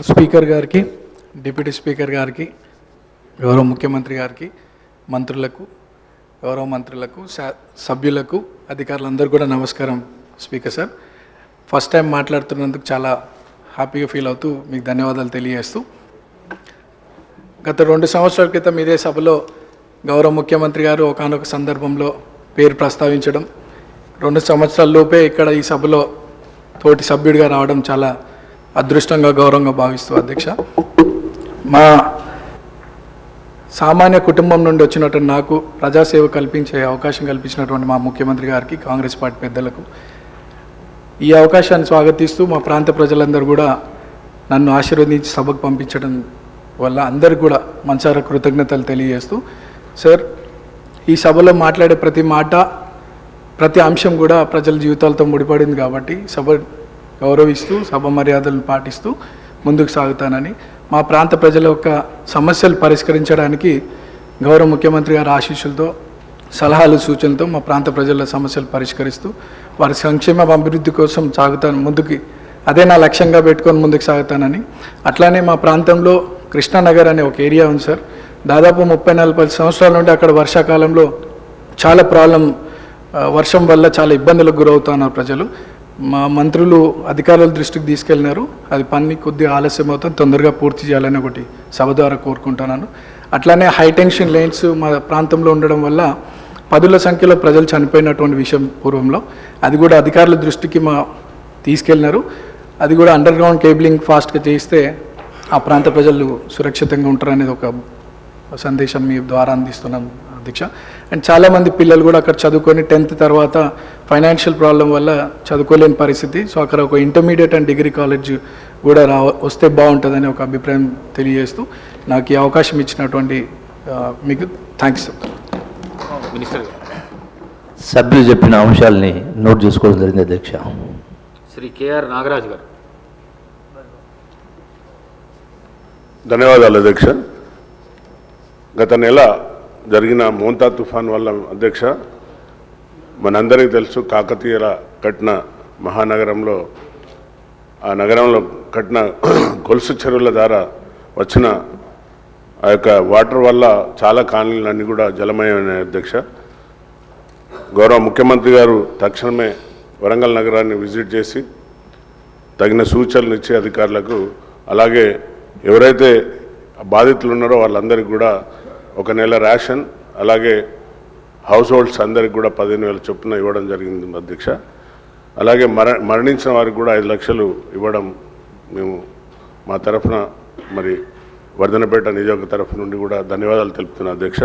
Speaker గారికి, deputy speaker గారికి, గౌరవ ముఖ్యమంత్రి గారికి, మంత్రులకు, గౌరవ మంత్రులకు, సభ్యులకు, అధికారులందరూ కూడా నమస్కారం. స్పీకర్ సార్, ఫస్ట్ టైం మాట్లాడుతున్నందుకు చాలా హ్యాపీగా ఫీల్ అవుతూ మీకు ధన్యవాదాలు తెలియజేస్తూ, గత 2 సంవత్సరాల క్రితం ఇదే సభలో గౌరవ ముఖ్యమంత్రి గారు ఒకానొక సందర్భంలో పేరు ప్రస్తావించడం, 2 సంవత్సరాల లోపే ఇక్కడ ఈ సభలో తోటి సభ్యుడిగా రావడం చాలా అదృష్టంగా, గౌరవంగా భావిస్తూ అధ్యక్ష, మా సామాన్య కుటుంబం నుండి వచ్చినటువంటి నాకు ప్రజాసేవ కల్పించే అవకాశం కల్పించినటువంటి మా ముఖ్యమంత్రి గారికి, కాంగ్రెస్ పార్టీ పెద్దలకు ఈ అవకాశాన్ని స్వాగతిస్తూ, మా ప్రాంత ప్రజలందరూ కూడా నన్ను ఆశీర్వదించి సభకు పంపించడం వల్ల అందరికీ కూడా మనసారా కృతజ్ఞతలు తెలియజేస్తూ, సార్ ఈ సభలో మాట్లాడే ప్రతి మాట, ప్రతి అంశం కూడా ప్రజల జీవితాలతో ముడిపడింది కాబట్టి సభ గౌరవిస్తూ, సభ మర్యాదలను పాటిస్తూ ముందుకు సాగుతానని, మా ప్రాంత ప్రజల యొక్క సమస్యలు పరిష్కరించడానికి గౌరవ ముఖ్యమంత్రి గారి ఆశీస్సులతో, సలహాలు, సూచనలతో మా ప్రాంత ప్రజల సమస్యలు పరిష్కరిస్తూ వారి సంక్షేమ అభివృద్ధి కోసం సాగుతాను ముందుకి, అదే నా లక్ష్యంగా పెట్టుకొని ముందుకు సాగుతానని. అట్లానే మా ప్రాంతంలో కృష్ణానగర్ అనే ఒక ఏరియా ఉంది సార్, దాదాపు 30-40 సంవత్సరాల నుండి అక్కడ వర్షాకాలంలో చాలా వర్షం వల్ల చాలా ఇబ్బందులకు గురవుతున్నారు ప్రజలు. మా మంత్రులు అధికారుల దృష్టికి తీసుకెళ్ళినారు, అది పని కొద్దిగా ఆలస్యం అవుతుంది, తొందరగా పూర్తి చేయాలని ఒకటి సభ ద్వారా కోరుకుంటున్నాను. అట్లానే హైటెన్షన్ లైన్స్ మా ప్రాంతంలో ఉండడం వల్ల 10ల సంఖ్యలో ప్రజలు చనిపోయినటువంటి విషయం పూర్వంలో, అది కూడా అధికారుల దృష్టికి తీసుకెళ్ళినారు. అది కూడా అండర్ గ్రౌండ్ కేబులింగ్ ఫాస్ట్గా చేస్తే ఆ ప్రాంత ప్రజలు సురక్షితంగా ఉంటారనేది ఒక సందేశం మీ ద్వారా అందిస్తున్నాం అధ్యక్ష. అండ్ చాలామంది పిల్లలు కూడా అక్కడ చదువుకొని 10th తర్వాత ఫైనాన్షియల్ ప్రాబ్లం వల్ల చదువుకోలేని పరిస్థితి. సో అక్కడ ఒక ఇంటర్మీడియట్ అండ్ డిగ్రీ కాలేజ్ కూడా వస్తే బాగుంటుందని ఒక అభిప్రాయం తెలియజేస్తూ, నాకు ఈ అవకాశం ఇచ్చినటువంటి మీకు థ్యాంక్స్ చెప్తాను. మినిస్టర్ సభ్యులు చెప్పిన అంశాలని నోట్ చేసుకోవడం జరిగింది అధ్యక్ష. శ్రీ కేఆర్ నాగరాజు గారు. ధన్యవాదాలు అధ్యక్ష. గత నెల జరిగిన మోంతా తుఫాన్ వల్ల అధ్యక్ష, మనందరికీ తెలుసు, కాకతీయుల కట్టిన మహానగరంలో, ఆ నగరంలో కట్టిన గొలుసు చెరువుల ద్వారా వచ్చిన ఆ యొక్క వాటర్ వల్ల చాలా కాలనీలన్నీ కూడా జలమయమైన అధ్యక్ష. గౌరవ ముఖ్యమంత్రి గారు తక్షణమే వరంగల్ నగరాన్ని విజిట్ చేసి తగిన సూచనలు ఇచ్చే అధికారులకు, అలాగే ఎవరైతే బాధితులు ఉన్నారో వాళ్ళందరికీ కూడా 1 నెల రేషన్, అలాగే హౌస్ హోల్డ్స్ అందరికి కూడా 15,000 చొప్పున ఇవ్వడం జరిగింది అధ్యక్ష. అలాగే మరణించిన వారికి కూడా 5 లక్షలు ఇవ్వడం మేము మా తరఫున, మరి వర్ధనపేట నియోజక తరఫు నుండి కూడా ధన్యవాదాలు తెలుపుతున్నాం అధ్యక్ష.